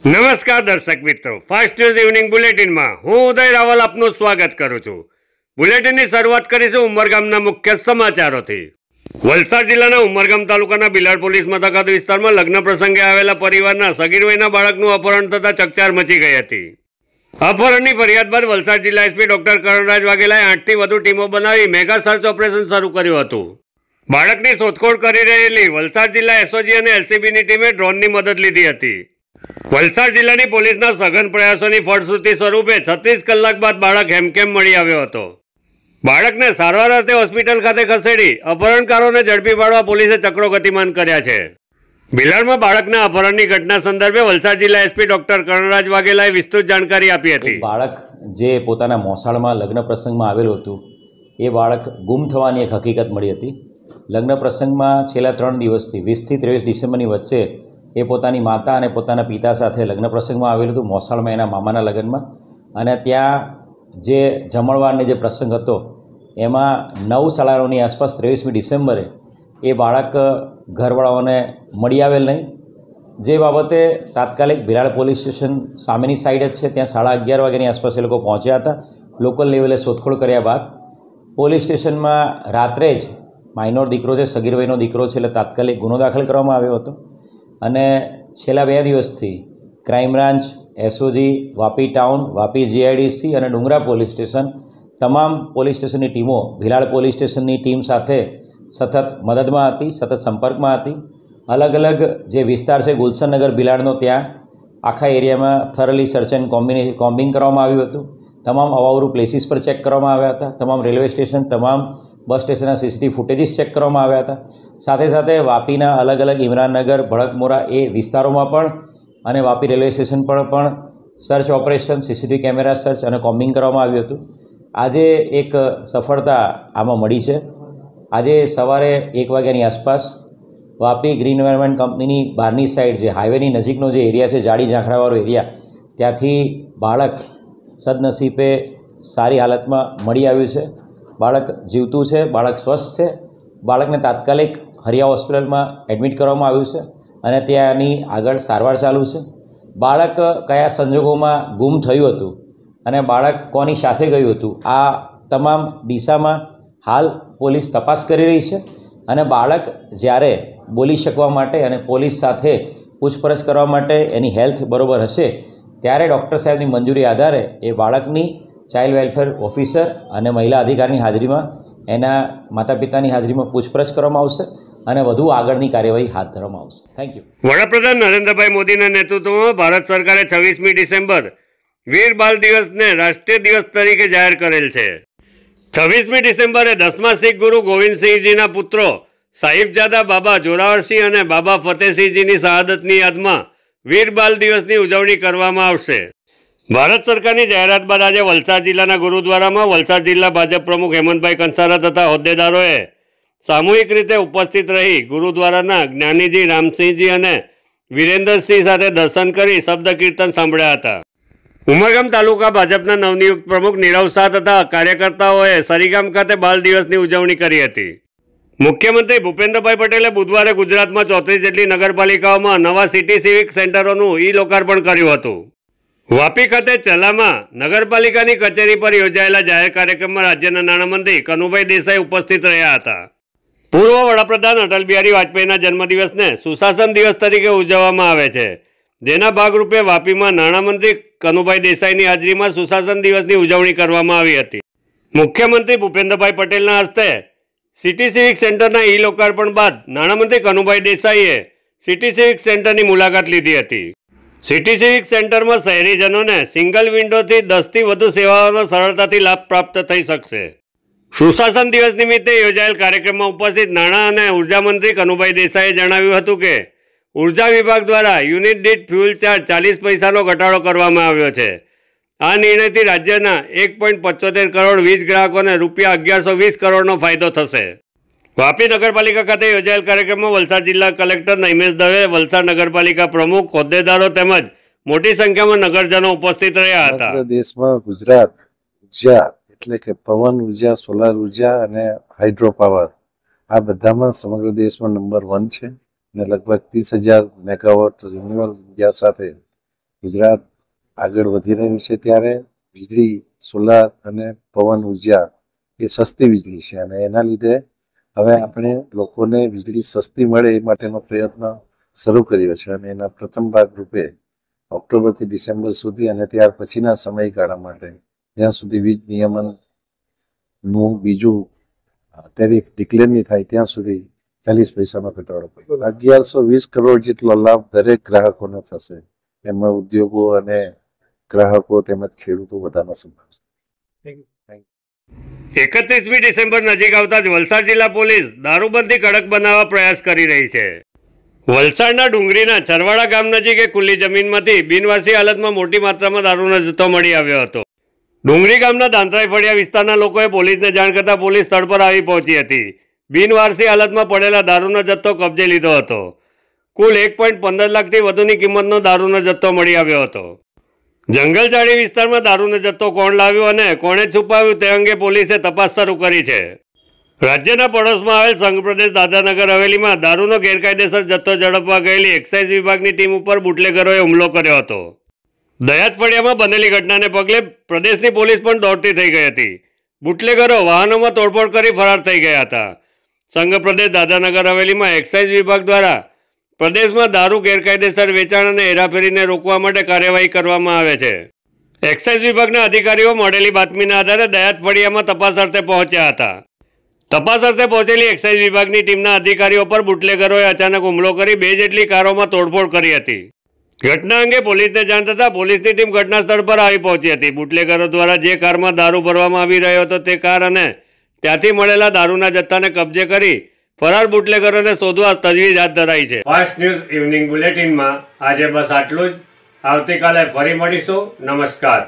નમસ્કાર દર્શક મિત્રો, ફાસ્ટ ન્યૂઝ ઇવનિંગ બુલેટિનમાં હું ઉદય રાવલ આપનું સ્વાગત કરું છું। બુલેટિનની શરૂઆત કરીશું ઉમરગામના મુખ્ય સમાચારોથી। વલસાડ જિલ્લાના ઉમરગામ તાલુકાના બિલાડ પોલીસ મથક વિસ્તારમાં લગ્ન પ્રસંગે આવેલા પરિવારના સગીર વયના બાળકનું અપહરણ થતા ચકચાર મચી ગઈ હતી। અપહરણની ફરિયાદ બાદ વલસાડ જિલ્લા એસપી ડોક્ટર કરણરાજ વાઘેલાએ 8થી વધુ ટીમો બનાવી મેગા સર્ચ ઓપરેશન શરૂ કર્યું હતું। બાળકની શોધખોળ કરી રહેલી વલસાડ જિલ્લા એસઓજી અને એલસીબીની ટીમે ડ્રોનની મદદ લીધી હતી। વલસાડ જિલ્લાની પોલીસના સઘન પ્રયાસોની ફળશ્રુતિ સ્વરૂપે 36 કલાક બાદ બાળક હેમખેમ મળી આવ્યો હતો। બાળકને સારવાર અર્થે હોસ્પિટલ ખાતે ખસેડી અપહરણકારોને ઝડપી પાડવા પોલીસે ચક્રો ગતિમાન કર્યા છે। બિલાડમાં બાળકના અપહરણની ઘટના સંદર્ભે વલસાડ જિલ્લા એસપી ડોક્ટર કરણરાજ વાઘેલાએ વિસ્તૃત જાણકારી આપી હતી। બાળક જે પોતાના મોસાળમાં લગ્ન પ્રસંગમાં આવેલું હતું એ બાળક ગુમ થવાની એક હકીકત મળી હતી। લગ્ન પ્રસંગમાં છેલ્લા 3 દિવસથી 20 થી 23 ડિસેમ્બરની વચ્ચે એ પોતાની માતા અને પોતાના પિતા સાથે લગ્ન પ્રસંગમાં આવેલું હતું, મોસાળમાં એના મામાના લગ્નમાં। અને ત્યાં જે જમણવારનો જે પ્રસંગ હતો એમાં 9:30ની આસપાસ 23મી ડિસેમ્બરે એ બાળક ઘરવાળાઓને મળી આવેલ નહીં, જે બાબતે તાત્કાલિક બિલાડ પોલીસ સ્ટેશન સામેની સાઈડ જ છે, ત્યાં 11:30 વાગ્યાની આસપાસ એ લોકો પહોંચ્યા હતા। લોકલ લેવલે શોધખોળ કર્યા બાદ પોલીસ સ્ટેશનમાં રાત્રે જ માઇનોર દીકરો છે, સગીર વયનો દીકરો છે, એટલે તાત્કાલિક ગુનો દાખલ કરવામાં આવ્યો હતો। અને છેલ્લા 2 દિવસથી crime branch, SOG, Vapi town, Vapi GIDC અને ડુંગરા પોલીસ સ્ટેશન, તમામ પોલીસ સ્ટેશનની ટીમો ભિલાડ પોલીસ સ્ટેશનની ટીમ સાથે સતત મદદમાં હતી, સતત સંપર્કમાં હતી। અલગ અલગ જે વિસ્તાર છે ગુલશનનગર બિલાડનો, ત્યાં આખા એરિયામાં થરલી સર્ચ એન્ડ કોમ્બિંગ કરવામાં આવ્યું હતું। તમામ અવાવરૂ પ્લેસીસ પર ચેક કરવામાં આવ્યા હતા। તમામ રેલવે સ્ટેશન, તમામ બસ સ્ટેશનના સીસીટીવી ફૂટેજીસ ચેક કરવામાં આવ્યા હતા। સાથે સાથે વાપીના અલગ અલગ ઇમરાનનગર, ભડકમોરા એ વિસ્તારોમાં પણ અને વાપી રેલવે સ્ટેશન પર પણ search operation, CCTV camera search અને કોમ્બિંગ કરવામાં આવ્યું હતું। આજે એક સફળતા આમાં મળી છે। આજે સવારે 1 વાગ્યાની આસપાસ વાપી ગ્રીન એન્વાયરમેન્ટ કંપનીની બહારની સાઈડ, જે હાઈવેની નજીકનો જે એરિયા છે, જાડી ઝાંખરાવાળો એરિયા, ત્યાંથી બાળક સદનસીબે સારી હાલતમાં મળી આવ્યું છે। બાળક જીવતું છે, બાળક સ્વસ્થ છે। બાળકને તાત્કાલિક હરિયા હોસ્પિટલમાં એડમિટ કરવામાં આવ્યું છે અને ત્યાંની આગળ સારવાર ચાલુ છે। બાળક કયા સંજોગોમાં ગુમ થયું હતું અને બાળક કોની સાથે ગયું હતું, આ તમામ દિશામાં હાલ પોલીસ તપાસ કરી રહી છે। અને બાળક જ્યારે બોલી શકવા માટે અને પોલીસ સાથે પૂછપરછ કરવા માટે એની હેલ્થ બરોબર હશે ત્યારે ડૉક્ટર સાહેબની મંજૂરી આધારે એ બાળકની ચાઇલ્ડ વેલફેર ઓફિસર અને મહિલા અધિકારીની હાજરીમાં, એના માતા પિતાની હાજરીમાં પૂછપરછ કરવામાં આવશે અને વધુ આગળની કાર્યવાહી હાથ ધરવામાં આવશે। Thank you. વડાપ્રધાન નરેન્દ્રભાઈ મોદીના નેતૃત્વમાં ભારત સરકારે 26મી ડિસેમ્બર વીર બાલ દિવસને રાષ્ટ્રીય દિવસ તરીકે જાહેર કરેલ છે। 26મી ડિસેમ્બરે 10મા શીખ ગુરુ ગોવિંદસિંહજીના પુત્રો સાહિબજાદા બાબા જોરાવરસિંહ અને બાબા ફતેહસિંહજીની શહાદતની યાદમાં વીર બાલ દિવસની ઉજવણી કરવામાં આવશે। ભારત સરકારની જાહેરાત બાદ આજે વલસાડ જિલ્લાના ગુરુદ્વારામાં વલસાડ જિલ્લા ભાજપ પ્રમુખ હેમંતભાઈ કંસારા તથા હોદ્દેદારોએ સામૂહિક રીતે ઉપસ્થિત રહી ગુરુદ્વારાના જ્ઞાનીજી રામસિંહજી અને વિરેન્દ્રસિંહ સાથે દર્શન કરી શબ્દ કીર્તન સાંભળ્યા હતા। ઉમરગામ તાલુકા ભાજપના નવનિયુક્ત પ્રમુખ નીરવ શાહ તથા કાર્યકર્તાઓએ સરીગામ ખાતે બાલ દિવસની ઉજવણી કરી હતી। મુખ્યમંત્રી ભૂપેન્દ્રભાઈ પટેલે બુધવારે ગુજરાતમાં 34 જેટલી નગરપાલિકાઓમાં નવા સિટી સિવિક સેન્ટરોનું લોકાર્પણ કર્યું હતું। વાપી ખાતે ચલામાં નગરપાલિકાની કચેરી પર યોજાયેલા જાહેર કાર્યક્રમમાં રાજ્યના નાણામંત્રી કનુભાઈ દેસાઈ ઉપસ્થિત રહ્યા હતા। પૂર્વ વડાપ્રધાન અટલ બિહારી વાજપેયીના જન્મદિવસને સુશાસન દિવસ તરીકે ઉજવવામાં આવે છે, જેના ભાગરૂપે વાપીમાં નાણામંત્રી કનુભાઈ દેસાઈની હાજરીમાં સુશાસન દિવસની ઉજવણી કરવામાં આવી હતી। મુખ્યમંત્રી ભૂપેન્દ્રભાઈ પટેલના હસ્તે સિટી સિવિક સેન્ટરના લોકાર્પણ બાદ નાણામંત્રી કનુભાઈ દેસાઈએ સિટી સિવિક સેન્ટરની મુલાકાત લીધી હતી। સિટી સિવિક સેન્ટરમાં શહેરીજનોને સિંગલ વિન્ડોથી 10થી વધુ સેવાઓનો સરળતાથી લાભ પ્રાપ્ત થઈ શકશે। સુશાસન દિવસ નિમિત્તે યોજાયેલ કાર્યક્રમમાં ઉપસ્થિત નાણાં અને ઉર્જા મંત્રી કનુભાઈ દેસાઈએ જણાવ્યું હતું કે ઉર્જા વિભાગ દ્વારા યુનિટ દીઠ ફ્યુઅલ ચાર્જ 40 પૈસાનો ઘટાડો કરવામાં આવ્યો છે। આ નિર્ણયથી રાજ્યના 1.75 કરોડ વીજ ગ્રાહકોને ₹1120 કરોડનો ફાયદો થશે। વાપી નગરપાલિકા ખાતે યોજાયેલ કાર્યક્રમમાં વલસાડ જિલ્લા કલેક્ટર નૈમેશ દવે, વલસાડ નગરપાલિકા પ્રમુખ, હોદ્દેદારો તેમજ મોટી સંખ્યામાં નગરજનો ઉપસ્થિત રહ્યા હતા। દેશમાં ગુજરાત ઉર્જા એટલે કે પવન ઉર્જા, સોલાર ઉર્જા અને હાઇડ્રો પાવર આ બધામાં સમગ્ર દેશમાં નંબર 1 છે અને લગભગ 30,000 મેગાવોટ રિન્યુઅલ ઉર્જા સાથે ગુજરાત આગળ વધી રહ્યું છે ત્યારે વીજળી, સોલાર અને પવન ઉર્જા એ સસ્તી વીજળી છે અને એના લીધે હવે આપણે લોકોને વીજળી સસ્તી મળે એ માટેનો પ્રયત્ન શરૂ કર્યો છે અને એના પ્રથમ ભાગ રૂપે ઓક્ટોબરથી ડિસેમ્બર સુધી અને ત્યાર પછીના સમયગાળા માટે જ્યાં સુધી વીજ નિયમનનું બીજું ટેરિફ ડિક્લેર નહીં થાય ત્યાં સુધી 40 પૈસાનો ઘટાડો કર્યો. 1120 કરોડ જેટલો લાભ દરેક ગ્રાહકોને થશે. એમાં ઉદ્યોગો અને ગ્રાહકો તેમજ ખેડૂતો બધાનો સમાવેશ થાય. 31મી ડિસેમ્બર નજીક આવતા જ વલસાડ જિલ્લા પોલીસ દારૂબંધી કડક બનાવવા પ્રયાસ કરી રહી છે. વલસાડના ડુંગરીના ચરવાડા ગામ નજીક એક ખુલ્લી જમીનમાંથી બિનવારસી હાલતમાં મોટી માત્રામાં દારૂનો જથ્થો મળી આવ્યો હતો. ડુંગરી ગામના દાંતરાઈ ફળિયા વિસ્તારના લોકોએ પોલીસને જાણ કરતા પોલીસ સ્થળ પર આવી પહોંચી હતી. બિનવારસી હાલતમાં પડેલા દારૂનો જથ્થો કબજે લીધો હતો. કુલ 1.15 લાખથી વધુની કિંમતનો દારૂનો જથ્થો મળી આવ્યો હતો. જંગલજાળી વિસ્તારમાં દારૂનો જથ્થો કોણ લાવ્યો અને કોણે છુપાવ્યું તે અંગે પોલીસે તપાસ શરૂ કરી છે. રાજ્યના પડોશમાં આવેલ સંઘ પ્રદેશ દાદરાનગર હવેલીમાં દારૂનો ગેરકાયદેસર જથ્થો ઝડપવા ગયેલી એક્સાઇઝ વિભાગની ટીમ ઉપર બુટલેગરોએ હુમલો કર્યો હતો. દયાત ફળિયામાં બનેલી ઘટનાને પગલે પ્રદેશની પોલીસ પણ દોડતી થઈ ગઈ હતી. બુટલેગરો વાહનોમાં તોડફોડ કરી ફરાર થઈ ગયા હતા. સંઘ પ્રદેશ દાદરાનગર હવેલીમાં એક્સાઇઝ વિભાગ દ્વારા પ્રદેશમાં દારૂ ગેરકાયદેસર વેચાણ અને હેરાફેરીને રોકવા માટે કાર્યવાહી કરવામાં આવે છે. એક્સાઇઝ વિભાગના અધિકારીઓ મળેલી બાતમીના આધારે દયાત ફળિયામાં તપાસ અર્થે પહોંચ્યા હતા. તપાસ અર્થે પહોંચેલી એક્સાઇઝ વિભાગની ટીમના અધિકારીઓ પર બુટલેગરોએ અચાનક હુમલો કરી 2 જેટલી કારોમાં તોડફોડ કરી હતી. ઘટના અંગે પોલીસને જાણ થતાં પોલીસની ટીમ ઘટના સ્થળ પર આવી પહોંચી હતી. બુટલેગરો દ્વારા જે કારમાં દારૂ ભરવામાં આવી રહ્યો હતો તે કાર અને ત્યાંથી મળેલા દારૂના જથ્થાને કબજે કરી ફરાર બુટલેગરોને શોધવા તજવીજ હાથ ધરાઈ છે. ફાસ્ટ ન્યૂઝ ઇવનિંગ બુલેટિનમાં આજે બસ આટલું જ. આવતીકાલે ફરી મળીશું. નમસ્કાર.